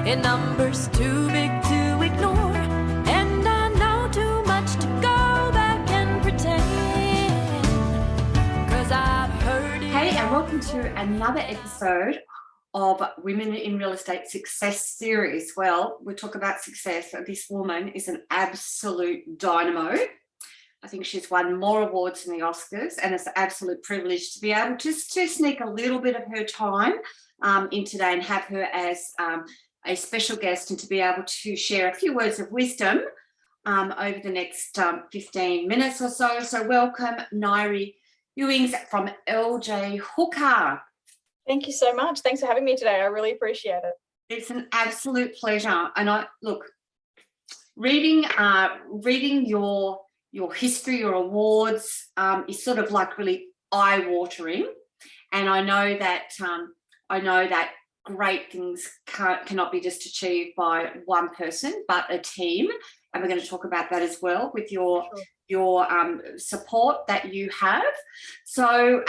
in numbers too big to ignore, and I know too much to go back and pretend, 'cause I've heard it. Hey, and welcome to another episode of Women in Real Estate Success Series. Well, we talk about success. This woman is an absolute dynamo. I think she's won more awards than the Oscars, and it's an absolute privilege to be able to sneak a little bit of her time in today and have her as a special guest, and to be able to share a few words of wisdom over the next 15 minutes or so. So welcome, Nyree Ewings from LJ Hooker. Thank you so much. Thanks for having me today. I really appreciate it. It's an absolute pleasure. And reading your history, your awards, is sort of like really eye-watering. And I know that great things cannot be just achieved by one person, but a team. And we're going to talk about that as well with your support that you have. So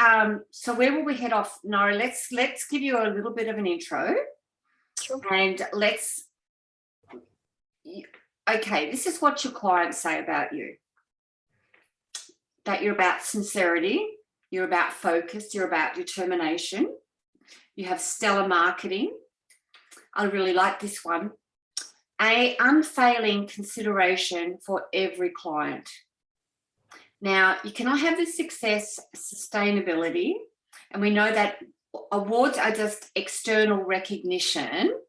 where will we head off? No, let's give you a little bit of an intro. Sure. And this is what your clients say about you. That you're about sincerity, you're about focus, you're about determination. You have stellar marketing. I really like this one. An unfailing consideration for every client. Now, you cannot have the success, sustainability, and we know that awards are just external recognition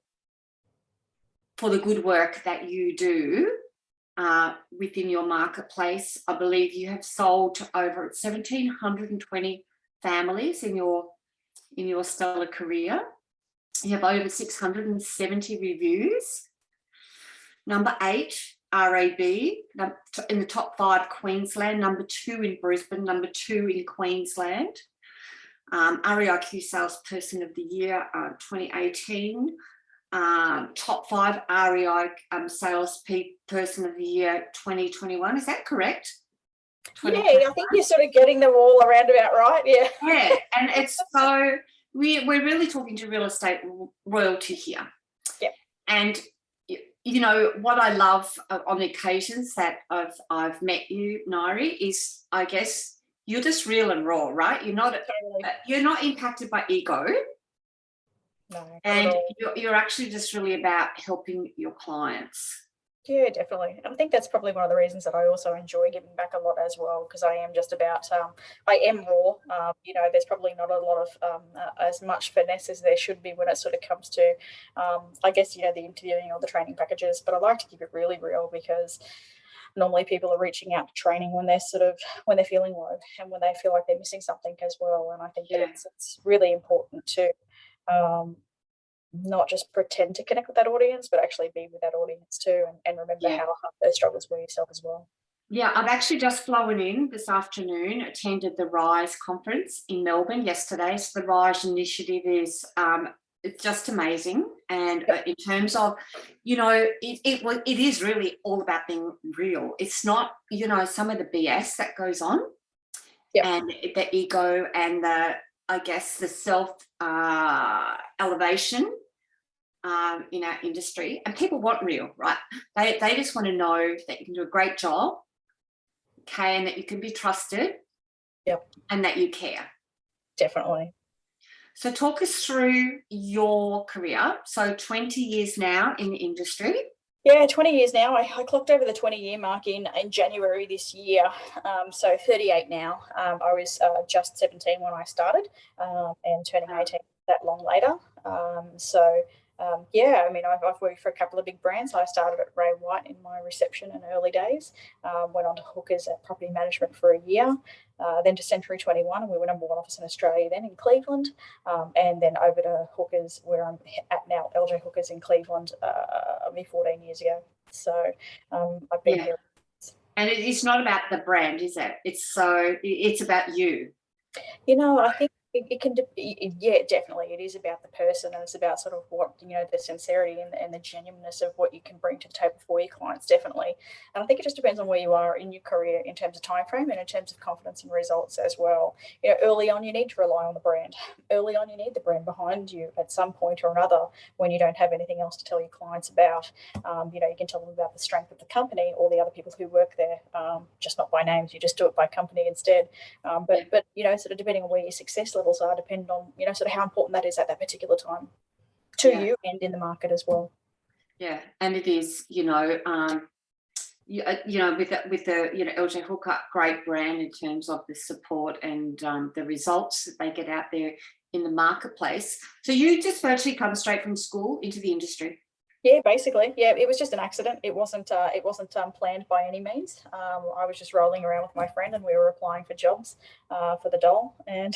for the good work that you do within your marketplace. I believe you have sold to over 1,720 families in your stellar career. You have over 670 reviews. Number 8, RAB, in the top 5 Queensland, number 2 in Brisbane, number 2 in Queensland. REIQ Salesperson of the Year 2018. Top 5 REI Salesperson of the Year 2021. Is that correct? Yeah, I think you're sort of getting them all around about right. Yeah. Yeah, and it's so we're really talking to real estate royalty here. Yeah. And you know what I love on the occasions that I've met you, Nyree, is I guess you're just real and raw, right? You're not impacted by ego. No. And you're actually just really about helping your clients. Yeah, definitely. I think that's probably one of the reasons that I also enjoy giving back a lot as well, because I am just about, I am raw. There's probably not a lot of as much finesse as there should be when it sort of comes to, I guess, the interviewing or the training packages. But I like to keep it really real, because normally people are reaching out to training when they're feeling low and when they feel like they're missing something as well. And I think that it's really important to not just pretend to connect with that audience, but actually be with that audience too, and remember how hard those struggles were yourself as well. Yeah, I've actually just flown in this afternoon, attended the RISE conference in Melbourne yesterday. So the RISE initiative is it's just amazing. And in terms of, it is really all about being real. It's not, some of the BS that goes on and the ego and the self elevation in our industry. And people want real, right? They just want to know that you can do a great job, okay, and that you can be trusted, and that you care. Definitely. So talk us through your career. So 20 years now in the industry. Yeah, 20 years now. I clocked over the 20-year mark in January this year, so 38 now. I was just 17 when I started, and turning 18 that long later. I've worked for a couple of big brands. I started at Ray White in my reception in early days, went on to Hookers at property management for a year, then to Century 21, and we were number 1 office in Australia then in Cleveland, and then over to Hookers, where I'm at now, LJ Hookers in Cleveland, 14 years ago. So I've been here. And it's not about the brand, is it? It's about you. I think it can, definitely. It is about the person, and it's about sort of what, the sincerity and the genuineness of what you can bring to the table for your clients, definitely. And I think it just depends on where you are in your career in terms of time frame and in terms of confidence and results as well. Early on, you need to rely on the brand. Early on, you need the brand behind you at some point or another when you don't have anything else to tell your clients about. You can tell them about the strength of the company or the other people who work there, just not by names. You just do it by company instead. But sort of depending on where your success levels are, depending on sort of how important that is at that particular time to you and in the market as well. Yeah, and it is, with the LJ Hooker, great brand in terms of the support and the results that they get out there in the marketplace. So you just virtually come straight from school into the industry? Yeah, basically. Yeah, it was just an accident. It wasn't planned by any means. I was just rolling around with my friend and we were applying for jobs for the doll, and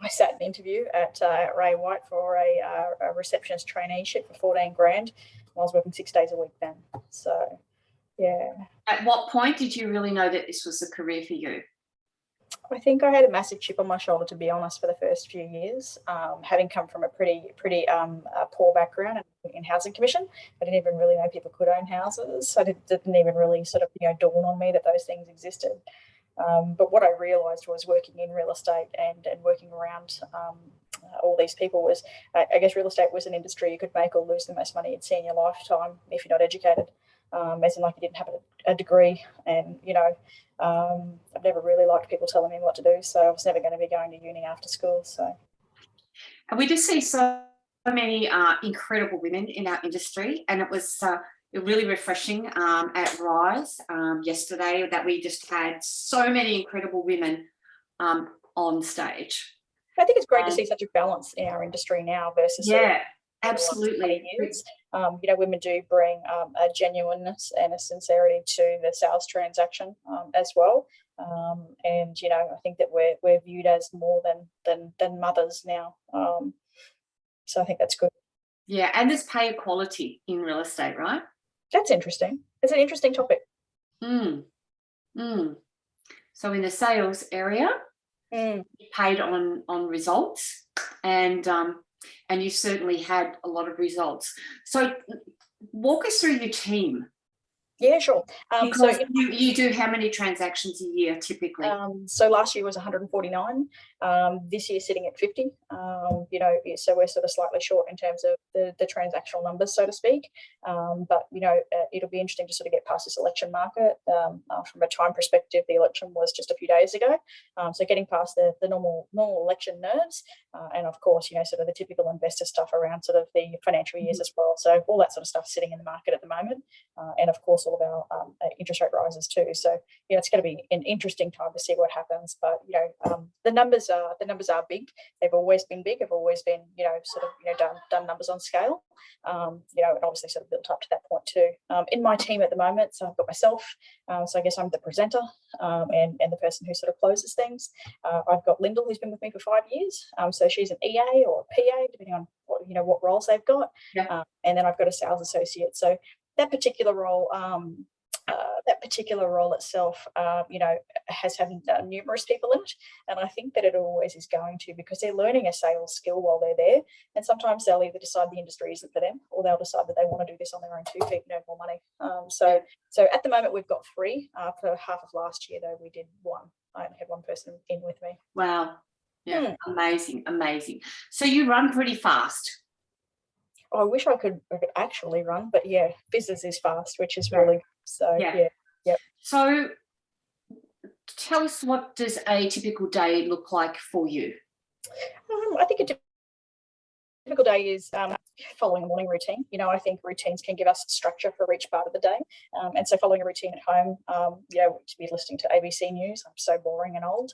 I sat an interview at Ray White for a receptionist traineeship for 14 grand. I was working 6 days a week then. So, yeah. At what point did you really know that this was a career for you? I think I had a massive chip on my shoulder, to be honest, for the first few years, having come from a pretty poor background in housing commission. I didn't even really know people could own houses. I didn't even really sort of dawn on me that those things existed. But what I realised was working in real estate and working around all these people was, I guess real estate was an industry you could make or lose the most money you'd see in your lifetime if you're not educated. As in, like, you didn't have a degree, and I've never really liked people telling me what to do, so I was never going to be going to uni after school. So, and we just see so many incredible women in our industry, and it was really refreshing at Rise yesterday that we just had so many incredible women on stage. I think it's great to see such a balance in our industry now versus absolutely. Years. Women do bring a genuineness and a sincerity to the sales transaction as well. And I think that we're viewed as more than mothers now. So I think that's good. Yeah, and there's pay equality in real estate, right? That's interesting. It's an interesting topic. So in the sales area, you paid on results, and you certainly had a lot of results. So walk us through your team. Yeah, sure. Because you do how many transactions a year typically? So last year was 149. This year sitting at 50. So we're sort of slightly short in terms of the transactional numbers, so to speak. But it'll be interesting to sort of get past this election market. From a time perspective, the election was just a few days ago. So getting past the normal election nerves, and of course, sort of the typical investor stuff around sort of the financial years as well. So all that sort of stuff sitting in the market at the moment, and of course all of our interest rate rises too. So it's going to be an interesting time to see what happens. But the numbers are big. They've always been big. Have always been done numbers on scale. And obviously sort of built up to that point too. In my team at the moment, so I've got myself. So I guess I'm the presenter and the person who sort of closes things. I've got Lyndall, who's been with me for 5 years. So she's an EA or a PA, depending on what roles they've got. Yeah. And then I've got a sales associate. So that particular role itself, has had numerous people in it, and I think that it always is going to, because they're learning a sales skill while they're there, and sometimes they'll either decide the industry isn't for them, or they'll decide that they want to do this on their own 2 feet and earn more money. So at the moment we've got 3. For half of last year, though, we did 1. I only had 1 person in with me. Wow. Yeah. Amazing. So you run pretty fast. I wish I could actually run, but yeah, business is fast, which is really good. So yeah. So tell us, what does a typical day look like for you? I think a typical day is following a morning routine. I think routines can give us structure for each part of the day. And so following a routine at home, to be listening to ABC News. I'm so boring and old.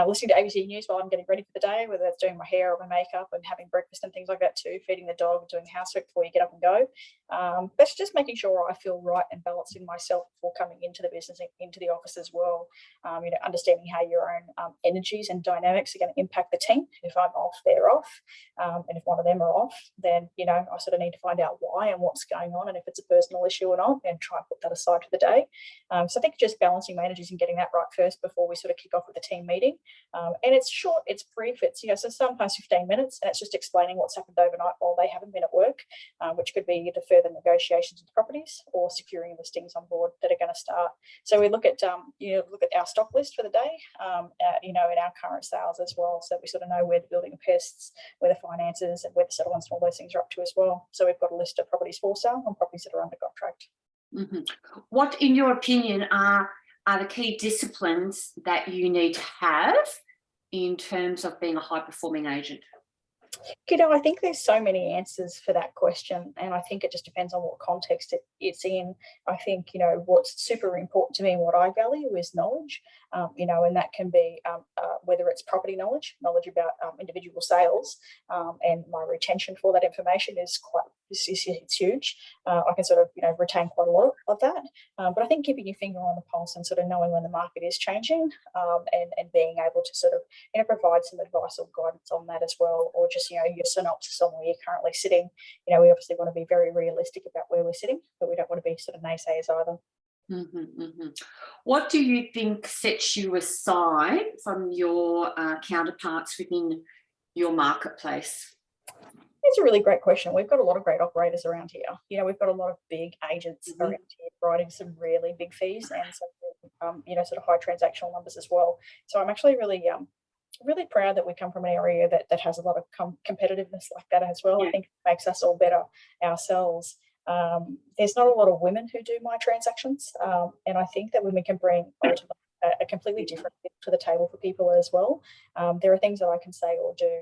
Listening to ABC News while I'm getting ready for the day, whether it's doing my hair or my makeup and having breakfast and things like that too, feeding the dog, doing housework before you get up and go. That's just making sure I feel right and balanced in myself before coming into the business, into the office as well. Understanding how your own energies and dynamics are going to impact the team. If I'm off, they're off. And if one of them them are off, then, you know, I sort of need to find out why and what's going on, and if it's a personal issue or not, and try and put that aside for the day. So I think just balancing managers and getting that right first before we sort of kick off with the team meeting. And it's short, it's brief, it's, you know, so sometimes 15 minutes, and it's just explaining what's happened overnight while they haven't been at work, which could be either further negotiations with properties or securing listings on board that are going to start. So we look at, you know, look at our stock list for the day, you know, in our current sales as well. So we sort of know where the building pests, where the finances, and where the settlements and all those things are up to as well. So we've got a list of properties for sale and properties that are under contract. What, in your opinion, are the key disciplines that you need to have in terms of being a high-performing agent? You know, I think there's so many answers for that question, and I think it just depends on what context it's in. I think, you know, what's super important to me and what I value is knowledge, you know, and that can be whether it's property knowledge about individual sales, and my retention for that information is it's huge. I can sort of, you know, retain quite a lot of that. But I think keeping your finger on the pulse and sort of knowing when the market is changing, and being able to sort of, you know, provide some advice or guidance on that as well, or just, you know, your synopsis on where you're currently sitting. You know, we obviously want to be very realistic about where we're sitting, but we don't want to be sort of naysayers either. What do you think sets you aside from your counterparts within your marketplace? It's a really great question. We've got a lot of great operators around here. You know, we've got a lot of big agents around here writing some really big fees and some, you know, sort of high transactional numbers as well. So I'm actually really really proud that we come from an area that has a lot of competitiveness like that as well. I think it makes us all better ourselves. There's not a lot of women who do my transactions, and I think that women can bring ultimately a completely different thing to the table for people as well. There are things that I can say or do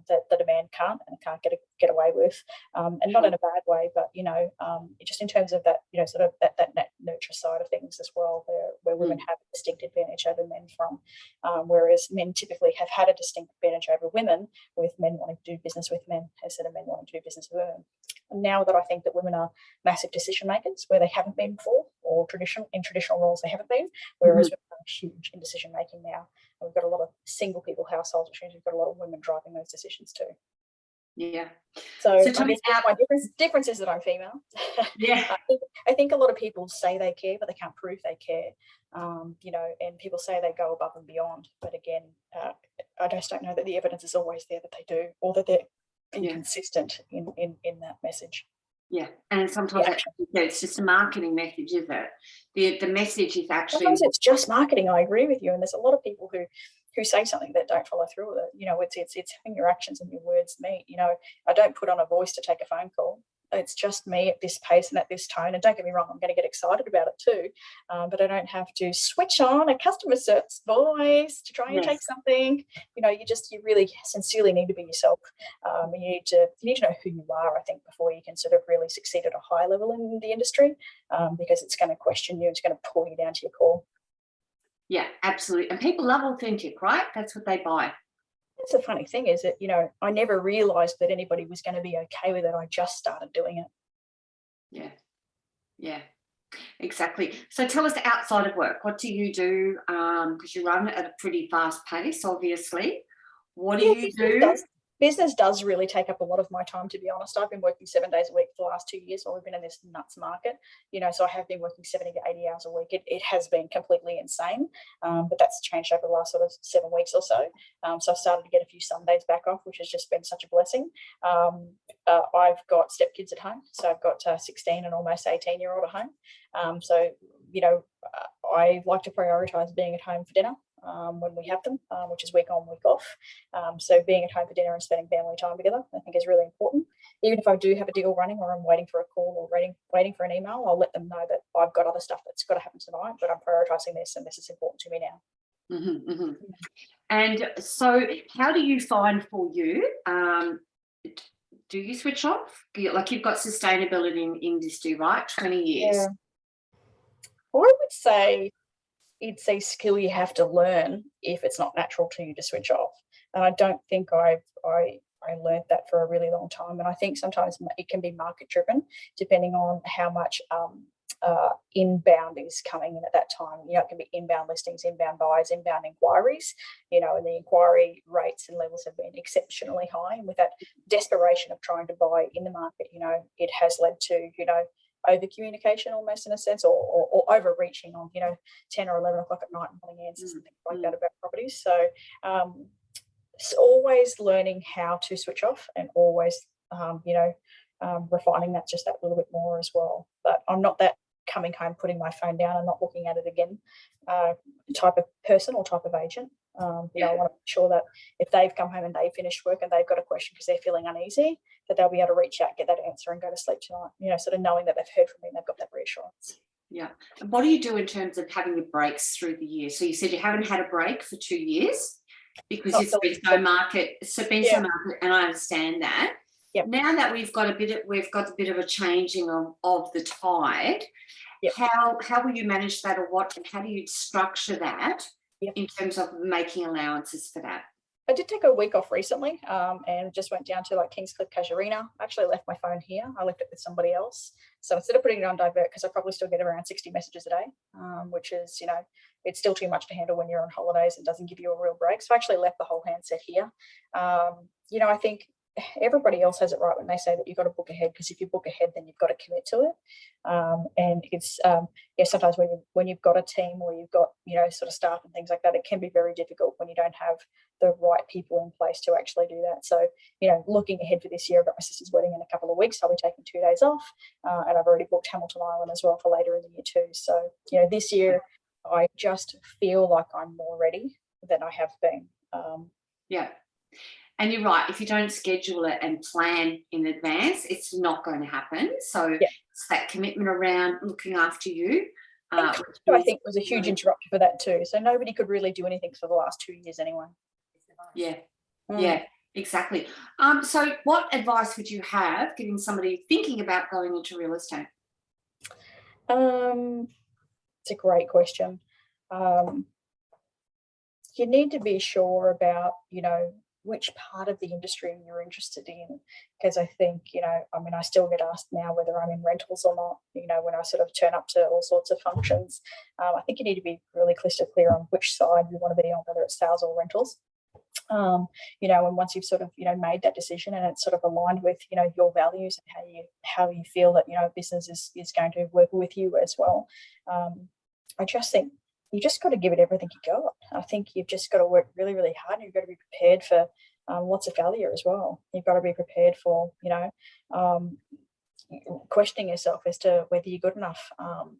that a man can't and can't get away with, and not in a bad way, but, you know, just in terms of that, you know, sort of that nurture side of things as well, where women have a distinct advantage over men from, whereas men typically have had a distinct advantage over women, with men wanting to do business with men instead of men wanting to do business with women. And now that I think that women are massive decision makers where they haven't been before, or in traditional roles they haven't been, whereas women are huge in decision making now. And we've got a lot of single people households, which means we've got a lot of women driving those decisions too. Yeah. So I guess my difference is that I'm female. Yeah. I think a lot of people say they care, but they can't prove they care. You know, and people say they go above and beyond, but again, I just don't know that the evidence is always there that they do, or that they're inconsistent in that message. Yeah, and sometimes it's just a marketing message, is it? The message is actually. Sometimes it's just marketing. I agree with you, and there's a lot of people who say something that don't follow through with it. You know, it's having your actions and your words meet. You know, I don't put on a voice to take a phone call. It's just me at this pace and at this tone. And don't get me wrong, I'm going to get excited about it too, but I don't have to switch on a customer service voice to try and take something. You know, you really sincerely need to be yourself. You need to know who you are, I think, before you can sort of really succeed at a high level in the industry, because it's going to question you. It's going to pull you down to your core. Yeah, absolutely. And people love authentic, right? That's what they buy. That's the funny thing, is that, you know, I never realised that anybody was going to be okay with it. I just started doing it. Yeah, exactly. So tell us, outside of work, what do you do? Because you run at a pretty fast pace, obviously. What do you do? Business does really take up a lot of my time, to be honest. I've been working 7 days a week for the last 2 years while we've been in this nuts market. You know, so I have been working 70 to 80 hours a week. It has been completely insane, but that's changed over the last sort of 7 weeks or so. So I've started to get a few Sundays back off, which has just been such a blessing. I've got stepkids at home. So I've got 16 and almost 18-year-old at home. So, you know, I like to prioritise being at home for dinner. When we have them, which is week on, week off. So being at home for dinner and spending family time together, I think, is really important. Even if I do have a deal running, or I'm waiting for a call or waiting for an email, I'll let them know that I've got other stuff that's got to happen tonight, but I'm prioritising this, and this is important to me now. And so how do you find for you, do you switch off? Like, you've got sustainability in industry, right? 20 years. Yeah. Well, I would say it's a skill you have to learn if it's not natural to you to switch off. And I don't think I learned that for a really long time. And I think sometimes it can be market driven, depending on how much inbound is coming in at that time. You know, it can be inbound listings, inbound buyers, inbound inquiries, you know, and the inquiry rates and levels have been exceptionally high. And with that desperation of trying to buy in the market, you know, it has led to, you know, over communication almost in a sense, or overreaching on, you know, 10 or 11 o'clock at night and wanting answers and things like that about properties. So it's always learning how to switch off and always, you know, refining that just that little bit more as well. But I'm not that coming home, putting my phone down and not looking at it again type of person or type of agent. You know, I want to make sure that if they've come home and they've finished work and they've got a question because they're feeling uneasy, that they'll be able to reach out, get that answer and go to sleep tonight, you know, sort of knowing that they've heard from me and they've got that reassurance. Yeah. And what do you do in terms of having your breaks through the year? So you said you haven't had a break for 2 years because it's been so market, and I understand that. Yep. Now that we've got a bit of a changing of the tide, how will you manage that, or what, and how do you structure that in terms of making allowances for that? I did take a week off recently and just went down to like Kingscliff Casuarina. I actually left my phone here. I left it with somebody else. So instead of putting it on divert, because I probably still get around 60 messages a day, which is, you know, it's still too much to handle when you're on holidays and doesn't give you a real break. So I actually left the whole handset here. You know, I think everybody else has it right when they say that you've got to book ahead, because if you book ahead, then you've got to commit to it. And it's sometimes when you've got a team or you've got, you know, sort of staff and things like that, it can be very difficult when you don't have the right people in place to actually do that. So, you know, looking ahead for this year, I've got my sister's wedding in a couple of weeks. I'll be taking 2 days off, and I've already booked Hamilton Island as well for later in the year too. So, you know, this year I just feel like I'm more ready than I have been. And you're right, if you don't schedule it and plan in advance, it's not going to happen. So it's that commitment around looking after you. I think was a huge interrupter for that too. So nobody could really do anything for the last 2 years anyway. Yeah, exactly. So what advice would you have giving somebody thinking about going into real estate? It's a great question. You need to be sure about, you know, which part of the industry you're interested in, because I think, you know, I mean, I still get asked now whether I'm in rentals or not, you know, when I sort of turn up to all sorts of functions. I think you need to be really crystal clear on which side you want to be on, whether it's sales or rentals. You know, and once you've sort of, you know, made that decision and it's sort of aligned with, you know, your values and how you feel that, you know, business is going to work with you as well. I just think you just got to give it everything you got. I think you've just got to work really, really hard. And you've got to be prepared for lots of failure as well. You've got to be prepared for, you know, questioning yourself as to whether you're good enough,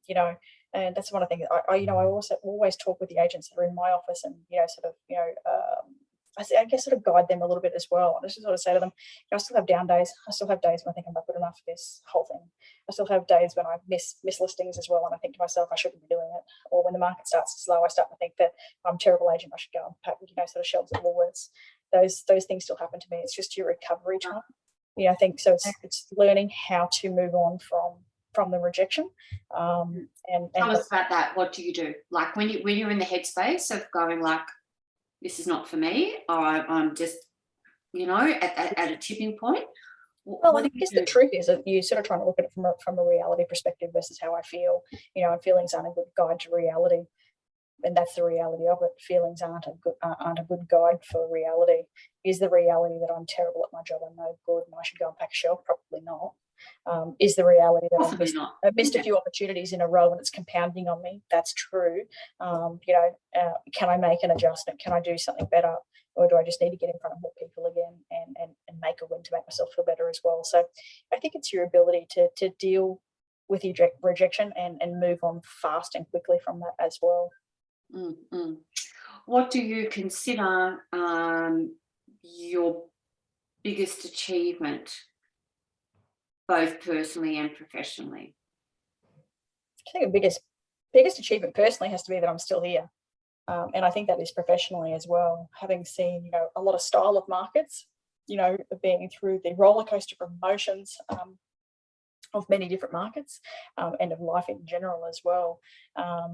you know. And that's one of the things I also always talk with the agents that are in my office and, you know, sort of, you know, I guess sort of guide them a little bit as well. I just sort of say to them, you know, I still have down days. I still have days when I think I'm not good enough for this whole thing. I still have days when I miss listings as well, and I think to myself, I shouldn't be doing it. Or when the market starts to slow, I start to think that I'm a terrible agent. I should go and pack, you know, sort of shelves at Woolworths. Those things still happen to me. It's just your recovery time. You know, I think so. It's learning how to move on from the rejection. And tell us about that. What do you do? Like when you're in the headspace of going like, this is not for me, or I'm just, you know, at a tipping point. Well, I guess the truth is that you're sort of trying to look at it from a reality perspective versus how I feel, you know, and feelings aren't a good guide to reality. And that's the reality of it. Feelings aren't a good guide for reality. Is the reality that I'm terrible at my job, I'm no good, and I should go and pack a shelf? Probably not. Is the reality that I've missed a few opportunities in a row and it's compounding on me? That's true. You know, can I make an adjustment? Can I do something better? Or do I just need to get in front of more people again and make a win to make myself feel better as well? So I think it's your ability to deal with your rejection and move on fast and quickly from that as well. Mm-hmm. What do you consider your biggest achievement, both personally and professionally? I think the biggest achievement personally has to be that I'm still here. And I think that is professionally as well, having seen, you know, a lot of style of markets, you know, being through the roller coaster of emotions of many different markets and of life in general as well. I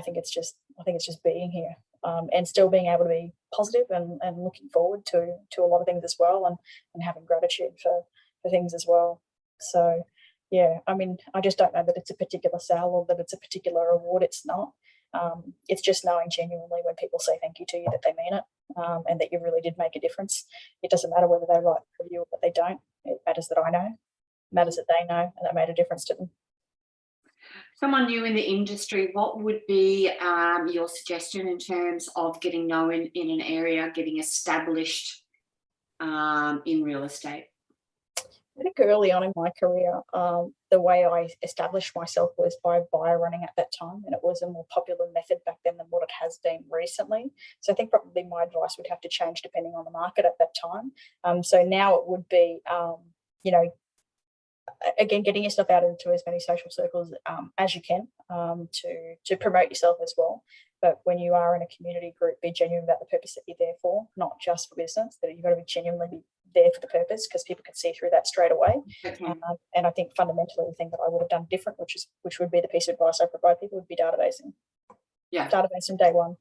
think it's just being here and still being able to be positive and looking forward to a lot of things as well, and having gratitude for things as well. So Yeah, I mean, I just don't know that it's a particular sale or that it's a particular award. It's not. It's just knowing genuinely when people say thank you to you that they mean it, and that you really did make a difference. It doesn't matter whether they write the review or that they don't. It matters that I know, it matters that they know, and that made a difference to them. Someone new in the industry, what would be your suggestion in terms of getting known in an area, getting established in real estate? I think early on in my career, the way I established myself was by buyer running at that time, and it was a more popular method back then than what it has been recently. So I think probably my advice would have to change depending on the market at that time. So now it would be, you know, again, getting yourself out into as many social circles as you can to promote yourself as well. But when you are in a community group, be genuine about the purpose that you're there for, not just for business. That you've got to be genuinely there for the purpose, because people can see through that straight away. Okay. And I think fundamentally the thing that I would have done different, which would be the piece of advice I provide people, would be databasing. Yeah. Database from day one.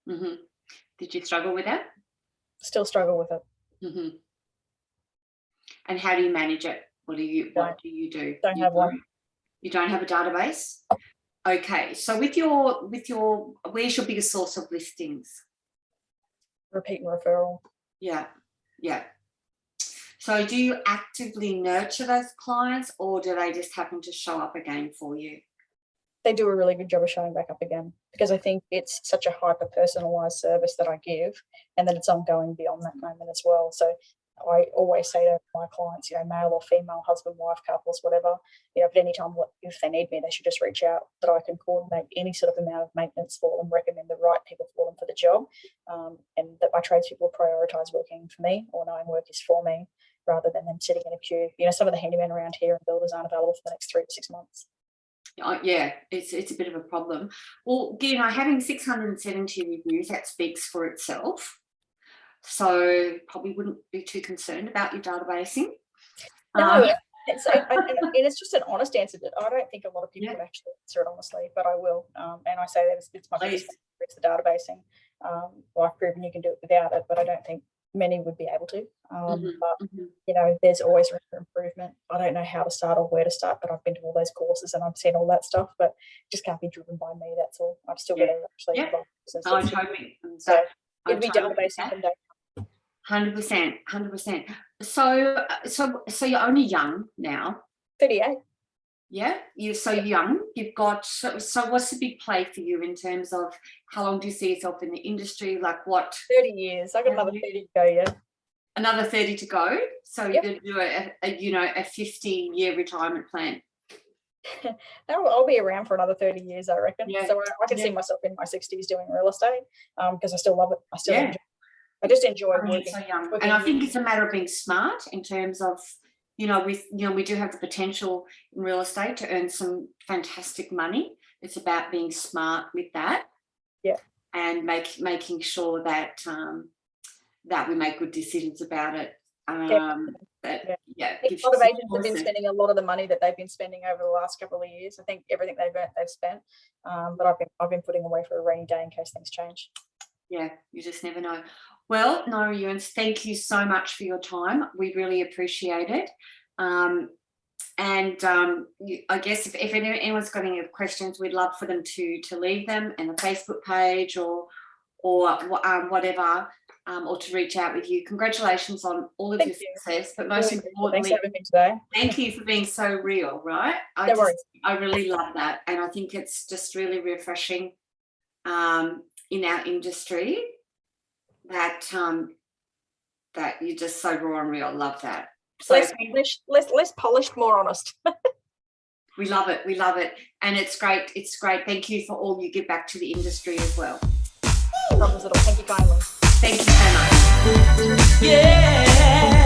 Mm-hmm. Did you struggle with that? Still struggle with it. Mm-hmm. And how do you manage it? What do you do? Don't have one. You don't have a database? Okay. So with your where's your biggest source of listings? Repeat and referral. Yeah. Yeah. So do you actively nurture those clients, or do they just happen to show up again for you? They do a really good job of showing back up again, because I think it's such a hyper personalized service that I give, and then it's ongoing beyond that moment as well. So I always say to my clients, you know, male or female, husband, wife, couples, whatever, you know, at any time, if they need me, they should just reach out, that I can coordinate any sort of amount of maintenance for them, recommend the right people for them for the job, and that my tradespeople prioritise working for me or knowing work is for me, rather than them sitting in a queue. You know, some of the handymen around here and builders aren't available for the next 3 to 6 months. Yeah, it's a bit of a problem. Well, you know, having 670 reviews, that speaks for itself. So probably wouldn't be too concerned about your databasing. No, it's just an honest answer. I don't think a lot of people would actually answer it honestly, but I will. And I say that it's my biggest factor, it's the databasing. Well, I've proven you can do it without it, but I don't think many would be able to. But you know, there's always room for improvement. I don't know how to start or where to start, but I've been to all those courses and I've seen all that stuff, but it just can't be driven by me. That's all. I've still got to actually. I totally. So it'd be databasing from day. 100%. So you're only young now. 38. Yeah, you're so young. You've got so what's the big play for you in terms of how long do you see yourself in the industry? Like what? 30 years. I got another 30 to go. Yeah. Another 30 to go. So you're going to do a 50-year retirement plan. No, I'll be around for another 30 years, I reckon. Yeah. So I can see myself in my 60s doing real estate because I still love it. I just enjoy working. So young. And I think it's a matter of being smart in terms of, we do have the potential in real estate to earn some fantastic money. It's about being smart with that. Yeah. And making sure that that we make good decisions about it. A lot of agents have been spending a lot of the money that they've been spending over the last couple of years. I think everything they've earned, they've spent. But I've been putting away for a rainy day in case things change. Yeah, you just never know. Well, Nyree Ewings, thank you so much for your time. We really appreciate it. I guess if anyone's got any questions, we'd love for them to leave them in the Facebook page or whatever, or to reach out with you. Congratulations on all of your success, but most importantly, thanks for having me today. Thank you for being so real, right? I really love that, and I think it's just really refreshing in our industry that you're just so raw and real. Love that. So less polished, more honest. We love it, and it's great. Thank you for all you give back to the industry as well. No problems at all. Thank you kindly. Thank you so much. Yeah.